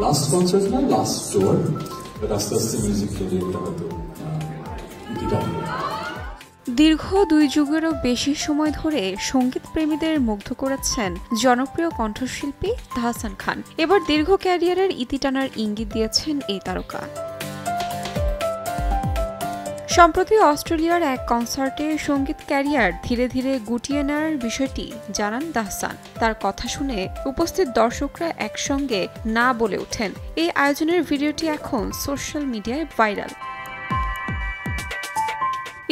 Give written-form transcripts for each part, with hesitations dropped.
Last concert না, last tour, but আস্তে আস্তে মিউজিক ক্যারিয়ারটা হয়তো দীর্ঘ 2 যুগেরও বেশি সময় ধরে সঙ্গীত প্রেমীদের মুগ্ধ করেছেন জনপ্রিয় কণ্ঠশিল্পী তাহসান খান। এবার দীর্ঘ ক্যারিয়ারের ইতি টানার ইঙ্গিত দিয়েছেন এই তারকা। সম্প্রতি অস্ট্রেলিয়ার এক কনসার্টে সঙ্গীত ক্যারিয়ার ধীরে ধীরে গুটিয়ে নেওয়ার বিষয়টি জানান তাহসান। তার কথা শুনে উপস্থিত দর্শকরা একসঙ্গে না বলে ওঠেন। এই আয়োজনের ভিডিওটি এখন সোশ্যাল মিডিয়ায় ভাইরাল।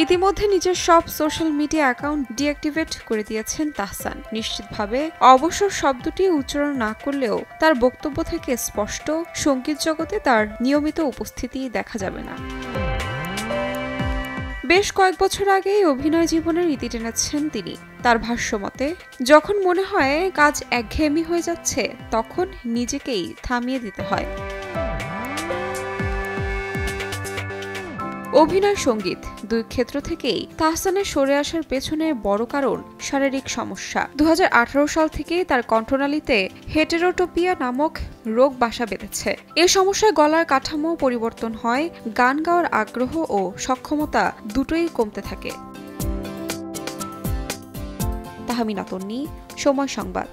ইতিমধ্যে নিজের সব সোশ্যাল মিডিয়া অ্যাকাউন্ট ডিঅ্যাক্টিভেট করে দিয়েছেন তাহসান। নিশ্চিতভাবে অবসর শব্দটি উচ্চারণ না করলেও তার বক্তব্য থেকে স্পষ্ট, সঙ্গীত জগতে তার নিয়মিত উপস্থিতি দেখা যাবে না। বেশ কয়েক বছর আগেই অভিনয় জীবনের ইতি টেনেছেন তিনি। তার ভাষ্যমতে, যখন মনে হয় কাজ একঘেয়েমি হয়ে যাচ্ছে, তখন নিজেকেই থামিয়ে দিতে হয়। অভিনয়, সঙ্গীত দুই ক্ষেত্র থেকেই তাহসানের সরে আসার পেছনে বড় কারণ শারীরিক সমস্যা। 2018 সাল থেকে তার কণ্ঠনালীতে হেটেরোটোপিয়া নামক রোগ বাসা বেঁধেছে। এই সমস্যায় গলার কাঠামো পরিবর্তন হয়, গান গাওয়ার আগ্রহ ও সক্ষমতা দুটোই কমতে থাকে। তাহমিনা তন্নি, সময় সংবাদ।